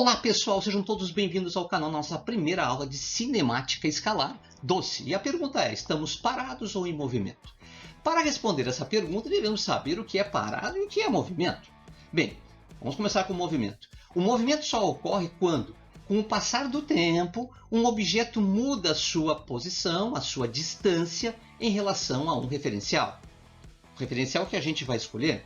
Olá pessoal, sejam todos bem-vindos ao canal, nossa primeira aula de cinemática escalar doce. E a pergunta é, estamos parados ou em movimento? Para responder essa pergunta, devemos saber o que é parado e o que é movimento. Bem, vamos começar com o movimento. O movimento só ocorre quando, com o passar do tempo, um objeto muda a sua posição, a sua distância em relação a um referencial. O referencial que a gente vai escolher.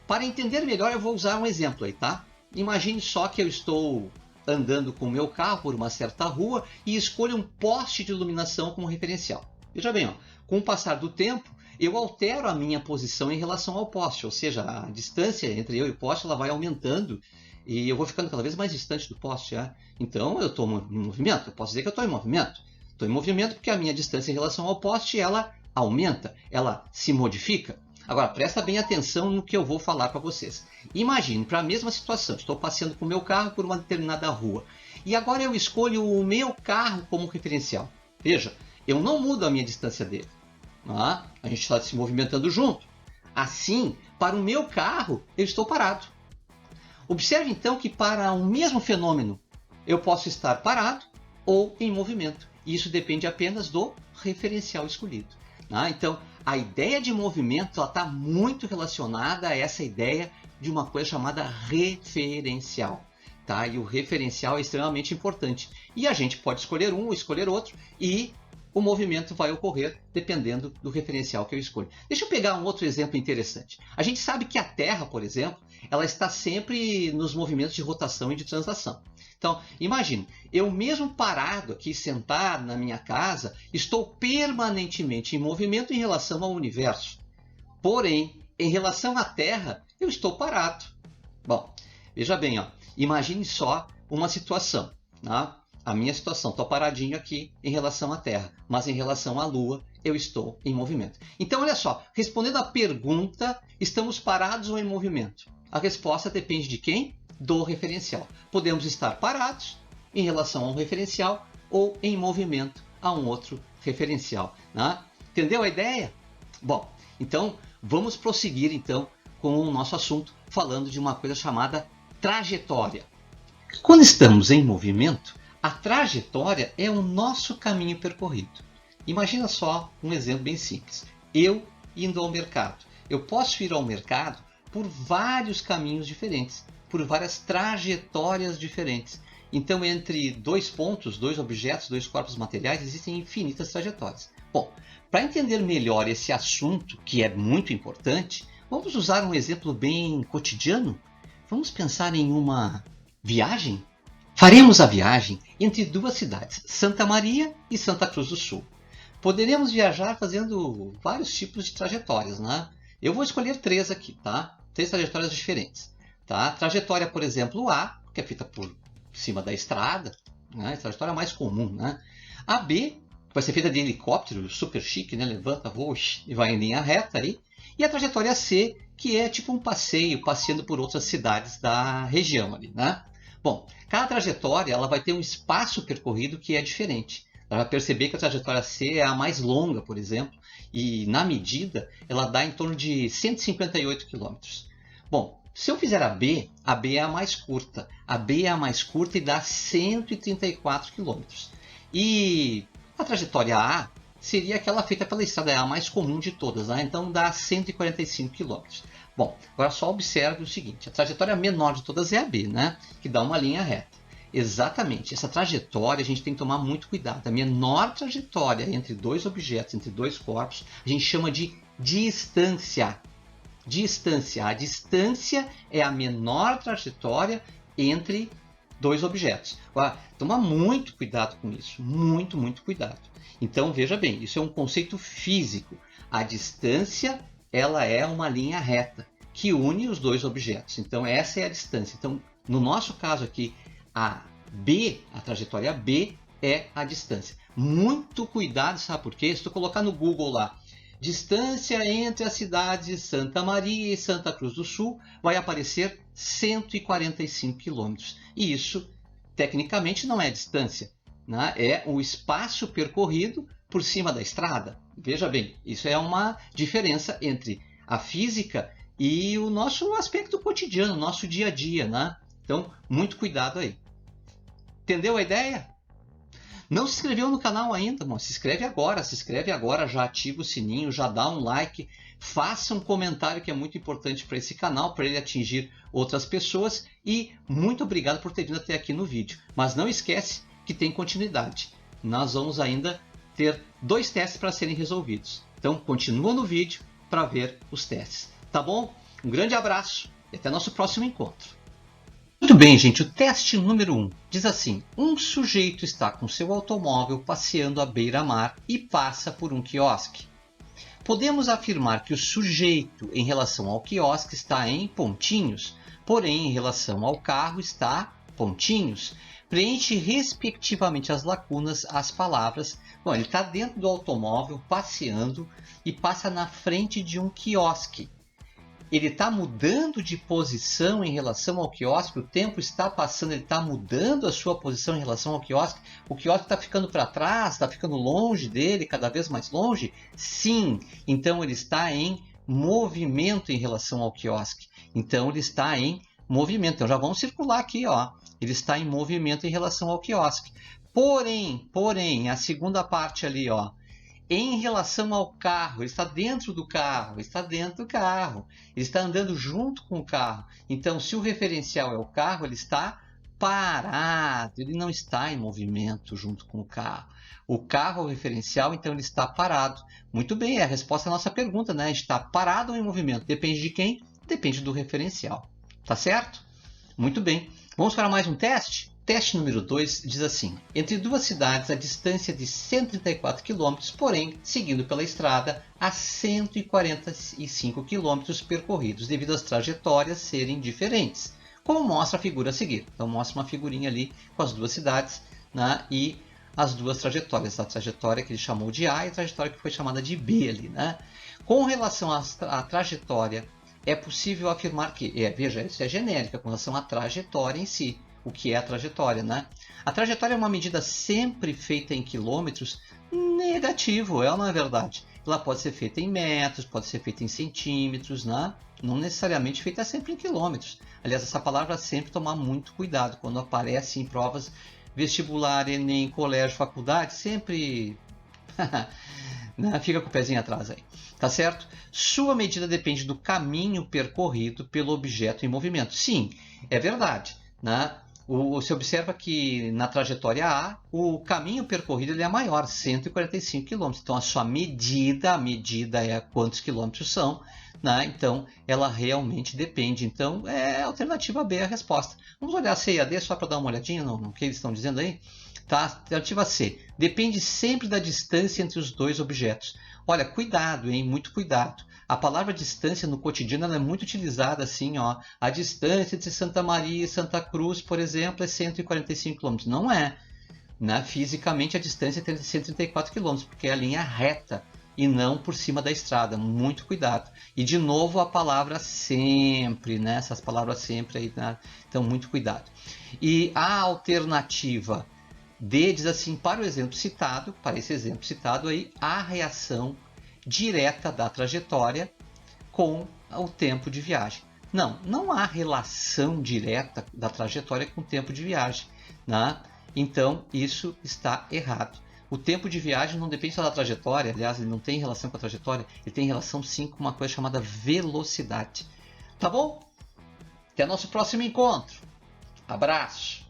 Para entender melhor, eu vou usar um exemplo aí, tá? Imagine só que eu estou andando com o meu carro por uma certa rua e escolho um poste de iluminação como referencial. Veja bem, ó, com o passar do tempo, eu altero a minha posição em relação ao poste, ou seja, a distância entre eu e o poste ela vai aumentando e eu vou ficando cada vez mais distante do poste. Então, eu estou em movimento, eu posso dizer que eu estou em movimento. Estou em movimento porque a minha distância em relação ao poste ela aumenta, ela se modifica. Agora, presta bem atenção no que eu vou falar para vocês. Imagine, para a mesma situação, estou passeando com o meu carro por uma determinada rua. E agora eu escolho o meu carro como referencial. Veja, eu não mudo a minha distância dele. A gente está se movimentando junto. Assim, para o meu carro, eu estou parado. Observe então que para o mesmo fenômeno, eu posso estar parado ou em movimento. E isso depende apenas do referencial escolhido. Então, a ideia de movimento está muito relacionada a essa ideia de uma coisa chamada referencial. E o referencial é extremamente importante. E a gente pode escolher um ou escolher outro e o movimento vai ocorrer dependendo do referencial que eu escolho. Deixa eu pegar um outro exemplo interessante. A gente sabe que a Terra, por exemplo, ela está sempre nos movimentos de rotação e de translação. Então, imagine, eu mesmo parado aqui, sentado na minha casa, estou permanentemente em movimento em relação ao universo. Porém, em relação à Terra, eu estou parado. Bom, veja bem, imagine só uma situação. A minha situação, estou paradinho aqui em relação à Terra, mas em relação à Lua, eu estou em movimento. Então, olha só, respondendo à pergunta, estamos parados ou em movimento? A resposta depende de quem? Do referencial. Podemos estar parados em relação a um referencial ou em movimento a um outro referencial. Entendeu a ideia? Bom, então vamos prosseguir então com o nosso assunto falando de uma coisa chamada trajetória. Quando estamos em movimento, a trajetória é o nosso caminho percorrido. Imagina só um exemplo bem simples. Eu indo ao mercado. Eu posso ir ao mercado por vários caminhos diferentes, por várias trajetórias diferentes. Então, entre dois pontos, dois objetos, dois corpos materiais, existem infinitas trajetórias. Bom, para entender melhor esse assunto, que é muito importante, vamos usar um exemplo bem cotidiano? Vamos pensar em uma viagem? Faremos a viagem entre duas cidades, Santa Maria e Santa Cruz do Sul. Poderemos viajar fazendo vários tipos de trajetórias, Eu vou escolher três aqui, Três trajetórias diferentes. Trajetória, por exemplo, A, que é feita por cima da estrada, a trajetória mais comum. A B, que vai ser feita de helicóptero, super chique, levanta, voa e vai em linha reta aí. E a trajetória C, que é tipo um passeio, passeando por outras cidades da região ali, Bom, cada trajetória ela vai ter um espaço percorrido que é diferente. Ela vai perceber que a trajetória C é a mais longa, por exemplo, e na medida ela dá em torno de 158 km. Bom, se eu fizer a B é a mais curta. A B é a mais curta e dá 134 km. E a trajetória A seria aquela feita pela estrada, é a mais comum de todas, então dá 145 km. Bom, agora só observe o seguinte, a trajetória menor de todas é a B, que dá uma linha reta. Exatamente, essa trajetória a gente tem que tomar muito cuidado. A menor trajetória entre dois objetos, entre dois corpos, a gente chama de distância. A distância é a menor trajetória entre dois objetos. Toma muito cuidado com isso, muito cuidado. Então veja bem, isso é um conceito físico. A distância ela é uma linha reta que une os dois objetos. Então essa é a distância. Então no nosso caso aqui, a trajetória B é a distância. Muito cuidado, sabe por quê? Se tu colocar no Google lá, distância entre as cidades de Santa Maria e Santa Cruz do Sul, vai aparecer 145 km. E isso, tecnicamente, não é distância, é o espaço percorrido por cima da estrada. Veja bem, isso é uma diferença entre a física e o nosso aspecto cotidiano, nosso dia a dia. Então, muito cuidado aí. Entendeu a ideia? Não se inscreveu no canal ainda, mano? Se inscreve agora, já ativa o sininho, já dá um like, faça um comentário que é muito importante para esse canal, para ele atingir outras pessoas, e muito obrigado por ter vindo até aqui no vídeo. Mas não esquece que tem continuidade. Nós vamos ainda ter 2 testes para serem resolvidos. Então continua no vídeo para ver os testes, tá bom? Um grande abraço e até nosso próximo encontro. Muito bem, gente, o teste número 1 diz assim: um sujeito está com seu automóvel passeando à beira-mar e passa por um quiosque. Podemos afirmar que o sujeito em relação ao quiosque está em pontinhos, porém em relação ao carro está pontinhos. Preenche respectivamente as lacunas as palavras. Bom, ele está dentro do automóvel passeando e passa na frente de um quiosque. Ele está mudando de posição em relação ao quiosque, o tempo está passando, ele está mudando a sua posição em relação ao quiosque, o quiosque está ficando para trás, está ficando longe dele, cada vez mais longe? Sim, então ele está em movimento em relação ao quiosque. Então ele está em movimento. Então já vamos circular aqui, ó. Ele está em movimento em relação ao quiosque. Porém, a segunda parte ali, ó. Em relação ao carro, ele está dentro do carro, ele está andando junto com o carro. Então, se o referencial é o carro, ele está parado, ele não está em movimento junto com o carro. O carro é o referencial, então ele está parado. Muito bem, é a resposta à nossa pergunta, né? Está parado ou em movimento? Depende de quem? Depende do referencial. Tá certo? Muito bem. Vamos para mais um teste? Teste número 2 diz assim: entre duas cidades a distância de 134 km, porém, seguindo pela estrada, há 145 km percorridos, devido às trajetórias serem diferentes, como mostra a figura a seguir. Então mostra uma figurinha ali com as duas cidades, né, e as duas trajetórias, a trajetória que ele chamou de A e a trajetória que foi chamada de B ali, né? Com relação à trajetória, é possível afirmar que, veja, isso é genérica com relação à trajetória em si. O que é a trajetória, né? A trajetória é uma medida sempre feita em quilômetros. Negativo, ela não é verdade. Ela pode ser feita em metros, pode ser feita em centímetros, né? Não necessariamente feita sempre em quilômetros. Aliás, essa palavra sempre tomar muito cuidado quando aparece em provas vestibular, Enem, colégio, faculdade, sempre fica com o pezinho atrás aí, tá certo? Sua medida depende do caminho percorrido pelo objeto em movimento. Sim, é verdade, né? Você observa que na trajetória A, o caminho percorrido ele é maior, 145 km. Então, a sua medida, é quantos quilômetros são, né? Então, ela realmente depende. Então, é a alternativa B a resposta. Vamos olhar C e a D só para dar uma olhadinha no que eles estão dizendo aí? Tá? Alternativa C. Depende sempre da distância entre os dois objetos. Olha, cuidado, hein? Muito cuidado. A palavra distância no cotidiano ela é muito utilizada assim, ó. A distância de Santa Maria e Santa Cruz, por exemplo, é 145 km. Não é. Né? Fisicamente, a distância é 134 km, porque é a linha reta e não por cima da estrada. Muito cuidado. E, de novo, a palavra sempre, né? Essas palavras sempre aí, né? Então, muito cuidado. E a alternativa D diz assim: para esse exemplo citado aí, a reação direta da trajetória com o tempo de viagem. Não há relação direta da trajetória com o tempo de viagem, né? Então, isso está errado. O tempo de viagem não depende só da trajetória, aliás, ele não tem relação com a trajetória, ele tem relação sim com uma coisa chamada velocidade. Tá bom? Até nosso próximo encontro. Abraço!